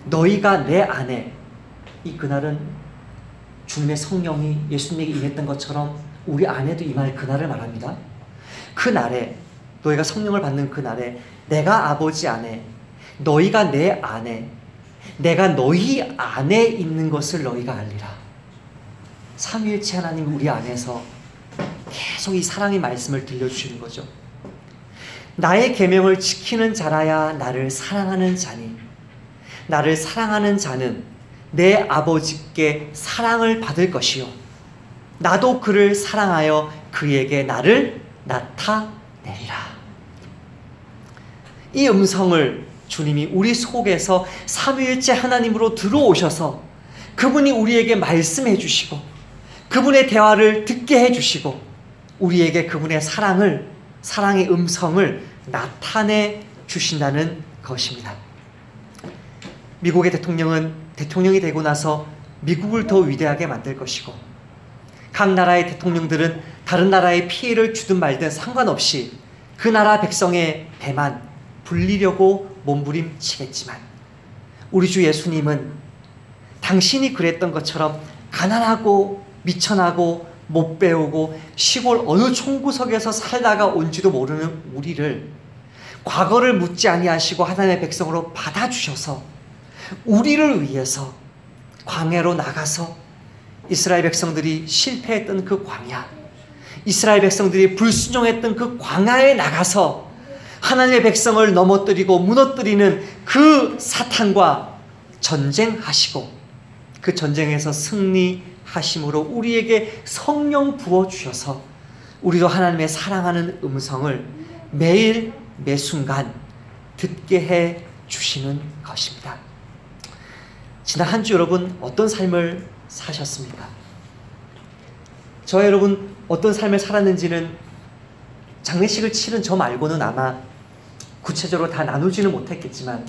너희가 내 안에, 이 그날은 주님의 성령이 예수님에게 임했던 것처럼 우리 안에도 임할 그날을 말합니다. 그날에, 너희가 성령을 받는 그날에 내가 아버지 안에, 너희가 내 안에, 내가 너희 안에 있는 것을 너희가 알리라. 삼위일체 하나님 우리 안에서 계속 이 사랑의 말씀을 들려주시는 거죠. 나의 계명을 지키는 자라야 나를 사랑하는 자니, 나를 사랑하는 자는 내 아버지께 사랑을 받을 것이요 나도 그를 사랑하여 그에게 나를 나타내리라. 이 음성을 주님이 우리 속에서 삼위일체 하나님으로 들어오셔서 그분이 우리에게 말씀해 주시고 그분의 대화를 듣게 해 주시고 우리에게 그분의 사랑의 음성을 나타내 주신다는 것입니다. 미국의 대통령은 대통령이 되고 나서 미국을 더 위대하게 만들 것이고, 각 나라의 대통령들은 다른 나라에 피해를 주든 말든 상관없이 그 나라 백성의 배만 불리려고 몸부림치겠지만, 우리 주 예수님은 당신이 그랬던 것처럼 가난하고 미천하고 못 배우고 시골 어느 총구석에서 살다가 온지도 모르는 우리를 과거를 묻지 아니하시고 하나님의 백성으로 받아주셔서 우리를 위해서 광야로 나가서 이스라엘 백성들이 실패했던 그 광야, 이스라엘 백성들이 불순종했던 그 광야에 나가서 하나님의 백성을 넘어뜨리고 무너뜨리는 그 사탄과 전쟁하시고 그 전쟁에서 승리하심으로 우리에게 성령 부어주셔서 우리도 하나님의 사랑하는 음성을 매일 매순간 듣게 해 주시는 것입니다. 지난 한 주 여러분 어떤 삶을 사셨습니까? 저 여러분 어떤 삶을 살았는지는 장례식을 치른 저 말고는 아마 구체적으로 다 나누지는 못했겠지만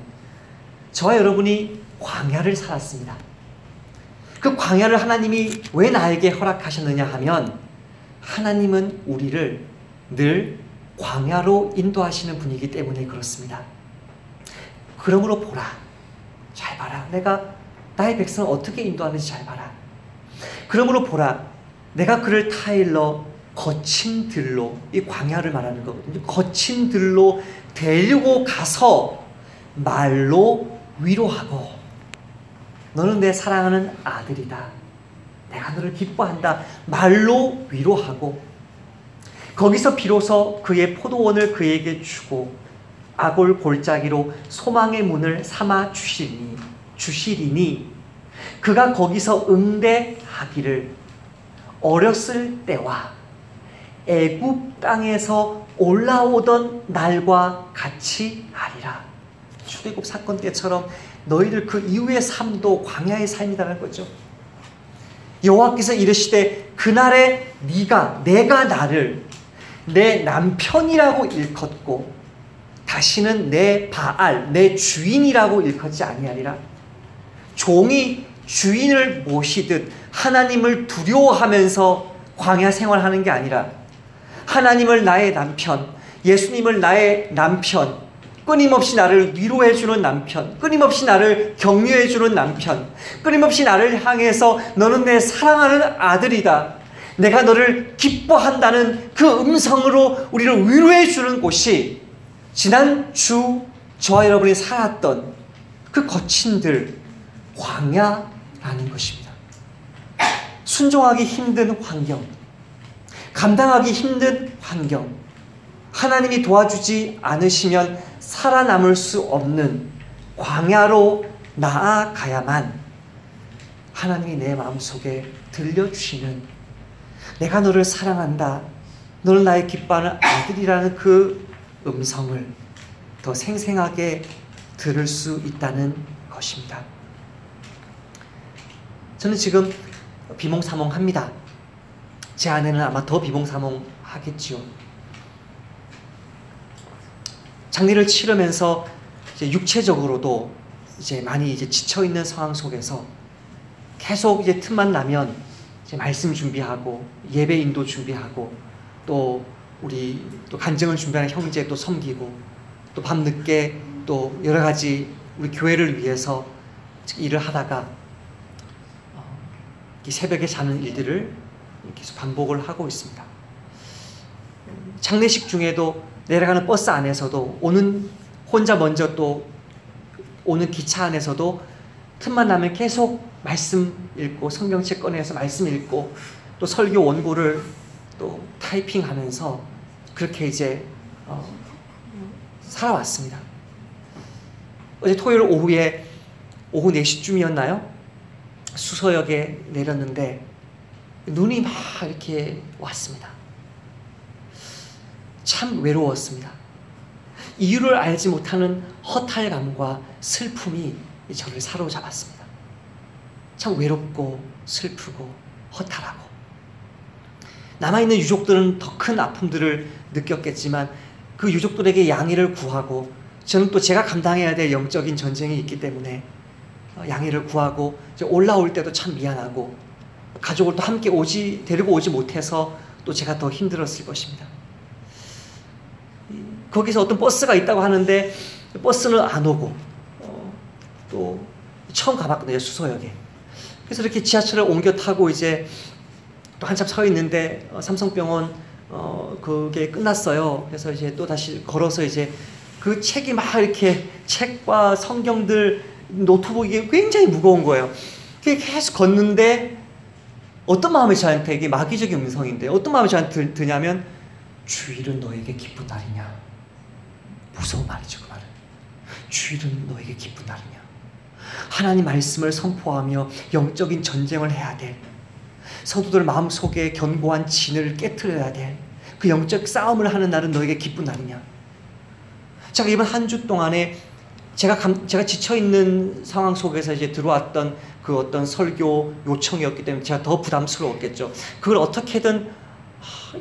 저와 여러분이 광야를 살았습니다. 그 광야를 하나님이 왜 나에게 허락하셨느냐 하면 하나님은 우리를 늘 광야로 인도하시는 분이기 때문에 그렇습니다. 그러므로 보라, 잘 봐라, 내가 나의 백성을 어떻게 인도하는지 잘 봐라. 그러므로 보라, 내가 그를 타일러 거친 들로, 이 광야를 말하는 거거든요. 거친 들로 데리고 가서 말로 위로하고, 너는 내 사랑하는 아들이다, 내가 너를 기뻐한다, 말로 위로하고, 거기서 비로소 그의 포도원을 그에게 주고 아골 골짜기로 소망의 문을 삼아 주시리니 그가 거기서 응대하기를 어렸을 때와 애굽 땅에서 올라오던 날과 같이 하리라. 출애굽 사건 때처럼 너희들 그 이후의 삶도 광야의 삶이라는 거죠. 여호와께서 이르시되 그날에 내가 나를 내 남편이라고 일컫고 다시는 내 바알, 내 주인이라고 일컫지 아니하리라. 종이 주인을 모시듯 하나님을 두려워하면서 광야 생활하는 게 아니라 하나님을 나의 남편, 예수님을 나의 남편, 끊임없이 나를 위로해주는 남편, 끊임없이 나를 격려해주는 남편, 끊임없이 나를 향해서 너는 내 사랑하는 아들이다, 내가 너를 기뻐한다는 그 음성으로 우리를 위로해주는 곳이 지난 주 저와 여러분이 살았던 그 거친 들, 광야라는 것입니다. 순종하기 힘든 환경, 감당하기 힘든 환경, 하나님이 도와주지 않으시면 살아남을 수 없는 광야로 나아가야만 하나님이 내 마음속에 들려주시는 내가 너를 사랑한다, 너는 나의 기뻐하는 아들이라는 그 음성을 더 생생하게 들을 수 있다는 것입니다. 저는 지금 비몽사몽합니다. 제 아내는 아마 더 비몽사몽하겠지요. 장례를 치르면서 이제 육체적으로도 이제 많이 이제 지쳐 있는 상황 속에서 계속 이제 틈만 나면 이제 말씀 준비하고 예배 인도 준비하고 또 우리 또 간증을 준비하는 형제 또 섬기고 또 밤늦게 또 여러 가지 우리 교회를 위해서 일을 하다가 새벽에 자는 일들을 계속 반복을 하고 있습니다. 장례식 중에도 내려가는 버스 안에서도 혼자 먼저 또 오는 기차 안에서도 틈만 나면 계속 말씀 읽고 성경책 꺼내서 말씀 읽고 또 설교 원고를 또 타이핑하면서 그렇게 이제 살아왔습니다. 어제 토요일 오후에 오후 4시쯤이었나요? 수서역에 내렸는데 눈이 막 이렇게 왔습니다. 참 외로웠습니다. 이유를 알지 못하는 허탈감과 슬픔이 저를 사로잡았습니다. 참 외롭고 슬프고 허탈하고 남아있는 유족들은 더 큰 아픔들을 느꼈겠지만 그 유족들에게 양해를 구하고 저는 또 제가 감당해야 될 영적인 전쟁이 있기 때문에 양해를 구하고 올라올 때도 참 미안하고 가족을 또 함께 데리고 오지 못해서 또 제가 더 힘들었을 것입니다. 거기서 어떤 버스가 있다고 하는데 버스는 안 오고 또 처음 가봤거든요, 수서역에. 그래서 이렇게 지하철을 옮겨 타고 이제 또 한참 서 있는데 삼성병원 그게 끝났어요. 그래서 이제 또 다시 걸어서 이제 그 책이 막 이렇게 책과 성경들 노트북이 굉장히 무거운 거예요. 계속 걷는데 어떤 마음이 저한테 이게 마귀적인 음성인데 어떤 마음이 저한테 드냐면 주일은 너에게 기쁜 날이냐. 무서운 말이죠, 그 말은. 주일은 너에게 기쁜 날이냐. 하나님 말씀을 선포하며 영적인 전쟁을 해야 돼. 성도들 마음속에 견고한 진을 깨트려야 돼. 그 영적 싸움을 하는 날은 너에게 기쁜 날이냐. 제가 이번 한 주 동안에 제가 지쳐있는 상황 속에서 이제 들어왔던 그 어떤 설교 요청이었기 때문에 제가 더 부담스러웠겠죠. 그걸 어떻게든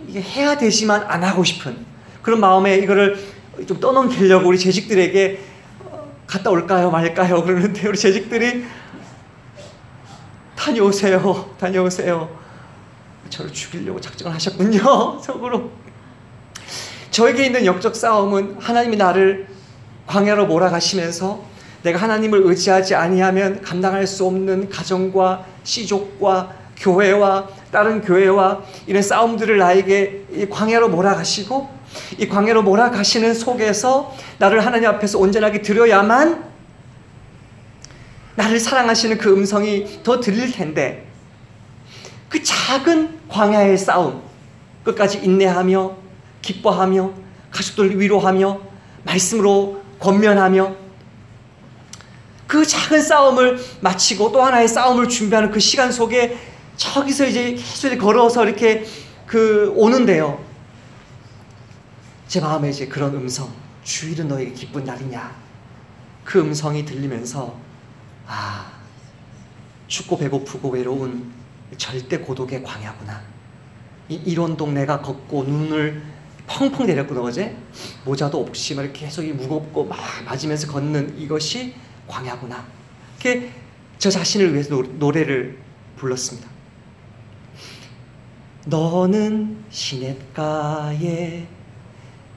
이게 해야 되지만 안 하고 싶은 그런 마음에 이거를 좀 떠넘기려고 우리 재직들에게 갔다 올까요 말까요 그러는데 우리 재직들이 다녀오세요. 저를 죽이려고 작정을 하셨군요. 속으로. 저에게 있는 영적 싸움은 하나님이 나를 광야로 몰아가시면서 내가 하나님을 의지하지 아니하면 감당할 수 없는 가정과 시족과 교회와 다른 교회와 이런 싸움들을 나에게 이 광야로 몰아가시고 이 광야로 몰아가시는 속에서 나를 하나님 앞에서 온전하게 드려야만 나를 사랑하시는 그 음성이 더 들릴 텐데 그 작은 광야의 싸움 끝까지 인내하며 기뻐하며 가족들을 위로하며 말씀으로 권면하며 그 작은 싸움을 마치고 또 하나의 싸움을 준비하는 그 시간 속에 저기서 이제 계속 걸어서 이렇게 오는데요. 제 마음에 이제 그런 음성, 주일은 너에게 기쁜 날이냐. 그 음성이 들리면서 춥고 배고프고 외로운 절대 고독의 광야구나. 이런 동네가 걷고 눈을 펑펑 내렸거든 어제. 모자도 없이 막 이렇게 계속 무겁고 막 맞으면서 걷는 이것이 광야구나. 이렇게 저 자신을 위해서 노래를 불렀습니다. 너는 시냇가에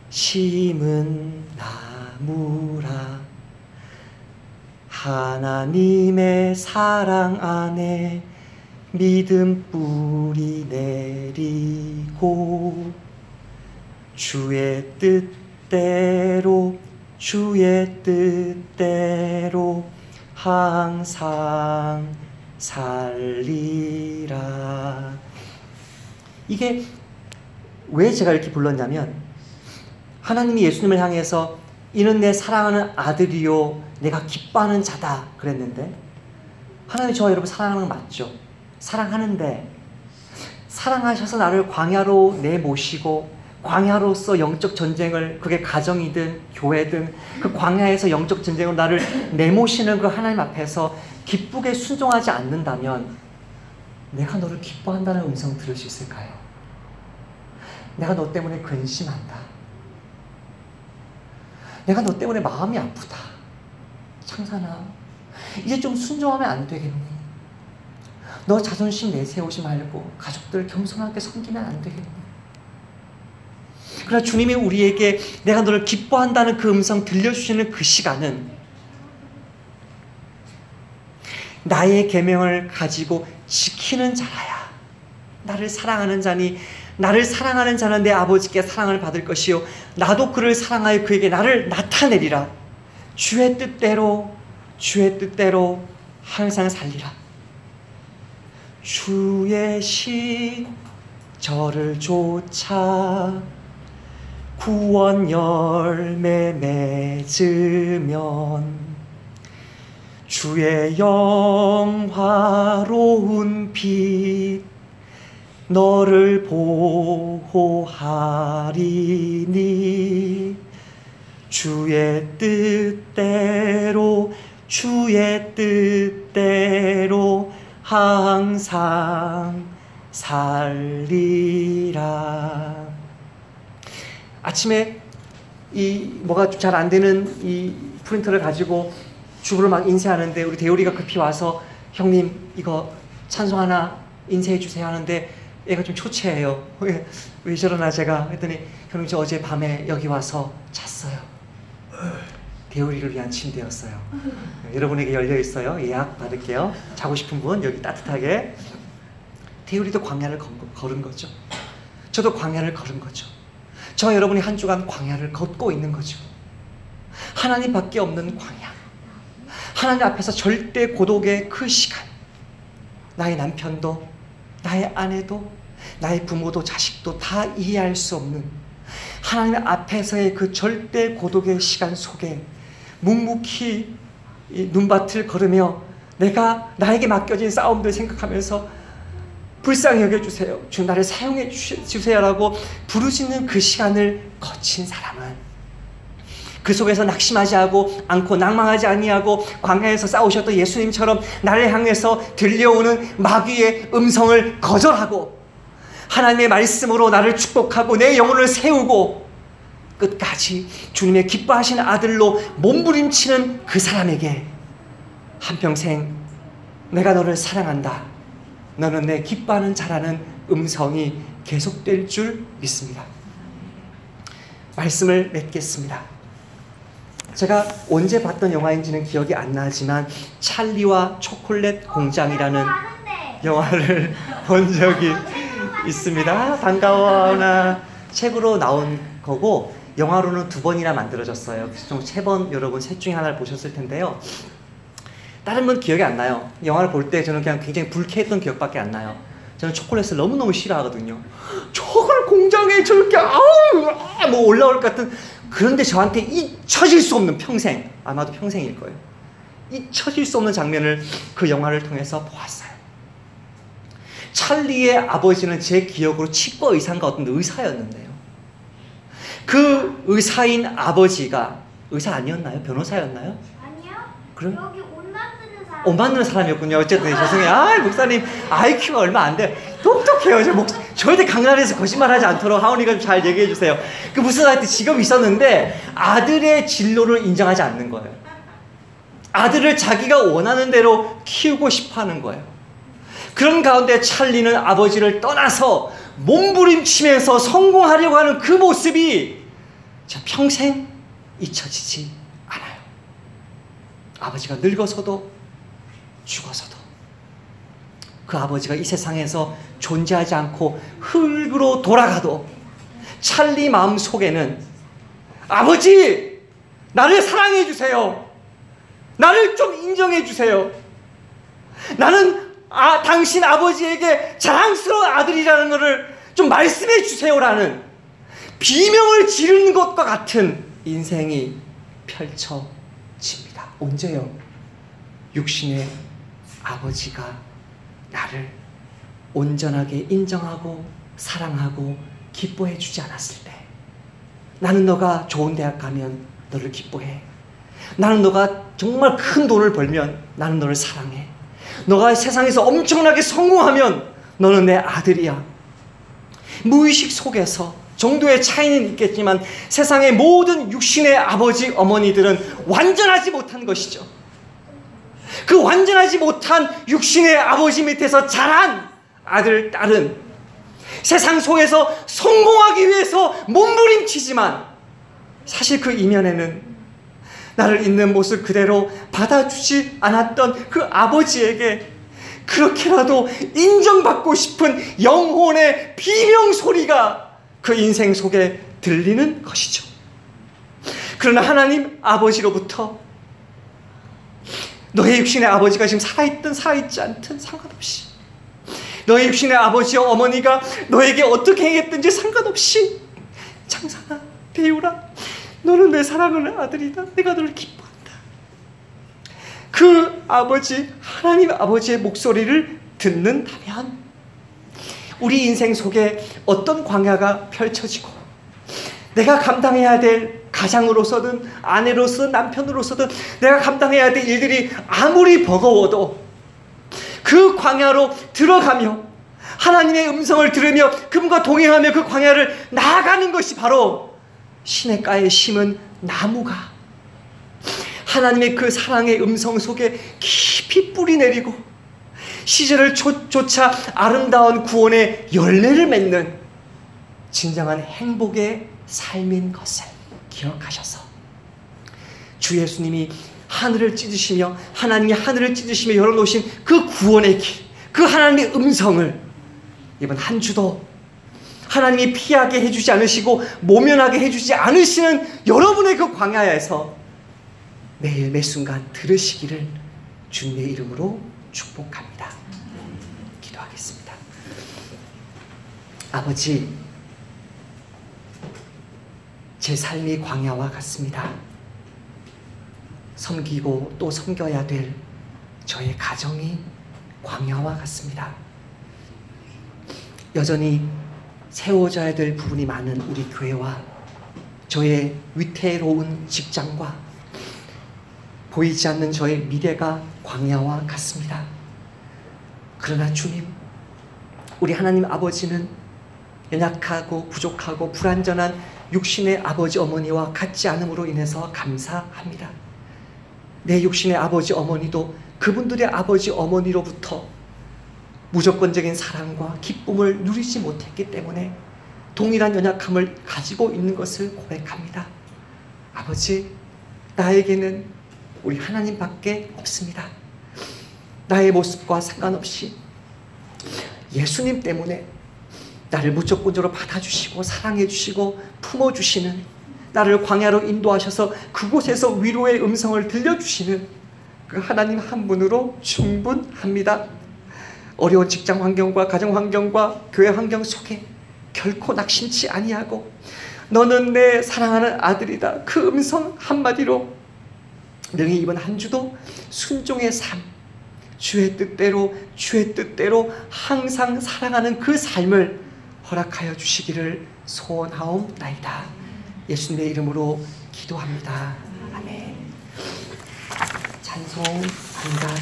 심은 나무라 하나님의 사랑 안에 믿음 뿌리 내리고 주의 뜻대로 항상 살리라. 이게 왜 제가 이렇게 불렀냐면 하나님이 예수님을 향해서 이는 내 사랑하는 아들이요 내가 기뻐하는 자다 그랬는데 하나님이 저와 여러분 사랑하는 건 맞죠. 사랑하는데 사랑하셔서 나를 광야로 내모시고 광야로서 영적 전쟁을 그게 가정이든 교회든 그 광야에서 영적 전쟁으로 나를 내모시는 그 하나님 앞에서 기쁘게 순종하지 않는다면 내가 너를 기뻐한다는 음성을 들을 수 있을까요? 내가 너 때문에 근심한다. 내가 너 때문에 마음이 아프다. 창산아, 이제 좀 순종하면 안 되겠니? 너 자존심 내세우지 말고 가족들 겸손하게 섬기면 안 되겠니? 그러나 주님이 우리에게 내가 너를 기뻐한다는 그 음성 들려주시는 그 시간은 나의 계명을 가지고 지키는 자라야 나를 사랑하는 자니 나를 사랑하는 자는 내 아버지께 사랑을 받을 것이요 나도 그를 사랑하여 그에게 나를 나타내리라. 주의 뜻대로 항상 살리라. 주의 시 저를 쫓아 구원 열매 맺으면 주의 영화로운 빛 너를 보호하리니 주의 뜻대로 항상 살리라. 아침에 이 뭐가 잘 안 되는 이 프린터를 가지고 주부를 막 인쇄하는데 우리 대우리가 급히 와서 형님 이거 찬송 하나 인쇄해 주세요 하는데 얘가 좀 초췌해요. 왜 저러나 제가 했더니 형님 저 어제 밤에 여기 와서 잤어요. 대우리를 위한 침대였어요. 여러분에게 열려 있어요. 예약 받을게요. 자고 싶은 분 여기 따뜻하게. 대우리도 광야를 걸은 거죠. 저도 광야를 걸은 거죠. 저와 여러분이 한 주간 광야를 걷고 있는 거죠. 하나님밖에 없는 광야. 하나님 앞에서 절대 고독의 그 시간. 나의 남편도 나의 아내도 나의 부모도 자식도 다 이해할 수 없는 하나님 앞에서의 그 절대 고독의 시간 속에 묵묵히 눈밭을 걸으며 나에게 맡겨진 싸움들 생각하면서 불쌍히 여겨주세요. 주 나를 사용해 주세요라고 부르짖는 그 시간을 거친 사람은 그 속에서 낙심하지 않고 낭망하지 아니하고 광야에서 싸우셨던 예수님처럼 나를 향해서 들려오는 마귀의 음성을 거절하고 하나님의 말씀으로 나를 축복하고 내 영혼을 세우고 끝까지 주님의 기뻐하신 아들로 몸부림치는 그 사람에게 한평생 내가 너를 사랑한다. 너는 내 기뻐하는 자라는 음성이 계속될 줄 믿습니다. 말씀을 맺겠습니다. 제가 언제 봤던 영화인지는 기억이 안 나지만 찰리와 초콜릿 공장이라는 영화를 본 적이 있습니다. 반가워나 책으로 나온 거고 영화로는 2번이나 만들어졌어요. 좀 3번 여러분 셋 중에 하나를 보셨을 텐데요. 다른 건 기억이 안 나요. 영화를 볼 때 저는 그냥 굉장히 불쾌했던 기억밖에 안 나요. 저는 초콜릿을 너무너무 싫어하거든요. 초콜릿 공장에 저렇게 뭐 올라올 것 같은. 그런데 저한테 잊혀질 수 없는 평생, 아마도 평생일 거예요. 잊혀질 수 없는 장면을 그 영화를 통해서 보았어요. 찰리의 아버지는 제 기억으로 치과 의사인가 어떤 의사였는데요. 그 의사인 아버지가 의사 아니었나요? 변호사였나요? 아니요. 그럼? 여기 옷 만드는 사람. 옷 만드는 사람이었군요. 어쨌든 죄송해요. 목사님 IQ가 얼마 안 돼. 똑똑해요. 절대 강단에서 거짓말하지 않도록 하원이가 좀 잘 얘기해 주세요. 그 무슨 하여튼 직업이 있었는데 아들의 진로를 인정하지 않는 거예요. 아들을 자기가 원하는 대로 키우고 싶어하는 거예요. 그런 가운데 찰리는 아버지를 떠나서 몸부림치면서 성공하려고 하는 그 모습이 저 평생 잊혀지지 않아요. 아버지가 늙어서도 죽어서도 그 아버지가 이 세상에서 존재하지 않고 흙으로 돌아가도 찰리 마음 속에는 아버지 나를 사랑해 주세요. 나를 좀 인정해 주세요. 나는 당신 아버지에게 자랑스러운 아들이라는 것을 좀 말씀해 주세요라는 비명을 지르는 것과 같은 인생이 펼쳐집니다. 언제요? 육신의 아버지가 나를 온전하게 인정하고 사랑하고 기뻐해 주지 않았을 때, 나는 너가 좋은 대학 가면 너를 기뻐해. 나는 너가 정말 큰 돈을 벌면 나는 너를 사랑해. 너가 세상에서 엄청나게 성공하면 너는 내 아들이야. 무의식 속에서 정도의 차이는 있겠지만 세상의 모든 육신의 아버지 어머니들은 완전하지 못한 것이죠. 그 완전하지 못한 육신의 아버지 밑에서 자란 아들, 딸은 세상 속에서 성공하기 위해서 몸부림치지만 사실 그 이면에는 나를 있는 모습 그대로 받아주지 않았던 그 아버지에게 그렇게라도 인정받고 싶은 영혼의 비명소리가 그 인생 속에 들리는 것이죠. 그러나 하나님 아버지로부터 너의 육신의 아버지가 지금 살아있든 살아있지 않든 상관없이, 너의 육신의 아버지와 어머니가 너에게 어떻게 행했든지 상관없이, 장사나 배우라, 너는 내 사랑하는 아들이다, 내가 너를 기뻐한다, 그 아버지, 하나님 아버지의 목소리를 듣는다면 우리 인생 속에 어떤 광야가 펼쳐지고 내가 감당해야 될 가장으로서든 아내로서든 남편으로서든 내가 감당해야 될 일들이 아무리 버거워도 그 광야로 들어가며 하나님의 음성을 들으며 그분과 동행하며 그 광야를 나아가는 것이 바로 시냇가에 심은 나무가 하나님의 그 사랑의 음성 속에 깊이 뿌리 내리고 시절을 쫓아 아름다운 구원의 열매를 맺는 진정한 행복의 삶인 것을 기억하셔서 주 예수님이 하늘을 찢으시며 하나님이 하늘을 찢으시며 열어놓으신 그 구원의 길, 그 하나님의 음성을 이번 한 주도 하나님이 피하게 해주지 않으시고 모면하게 해주지 않으시는 여러분의 그 광야에서 매일 매 순간 들으시기를 주님의 이름으로 축복합니다. 기도하겠습니다. 아버지, 제 삶이 광야와 같습니다. 섬기고 또 섬겨야 될 저의 가정이 광야와 같습니다. 여전히 세워져야 될 부분이 많은 우리 교회와 저의 위태로운 직장과 보이지 않는 저의 미래가 광야와 같습니다. 그러나 주님, 우리 하나님 아버지는 연약하고 부족하고 불완전한 육신의 아버지 어머니와 같지 않음으로 인해서 감사합니다. 내 육신의 아버지 어머니도 그분들의 아버지 어머니로부터 무조건적인 사랑과 기쁨을 누리지 못했기 때문에 동일한 연약함을 가지고 있는 것을 고백합니다. 아버지, 나에게는 우리 하나님밖에 없습니다. 나의 모습과 상관없이 예수님 때문에 나를 무조건적으로 받아주시고 사랑해주시고 품어주시는, 나를 광야로 인도하셔서 그곳에서 위로의 음성을 들려주시는 그 하나님 한 분으로 충분합니다. 어려운 직장 환경과 가정 환경과 교회 환경 속에 결코 낙심치 아니하고 너는 내 사랑하는 아들이다, 그 음성 한마디로 능히 이번 한 주도 순종의 삶, 주의 뜻대로 항상 살아가는 그 삶을 허락하여 주시기를 소원하옵나이다. 예수님의 이름으로 기도합니다. 아멘. 찬송 단가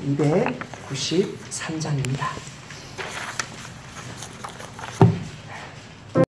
293장입니다.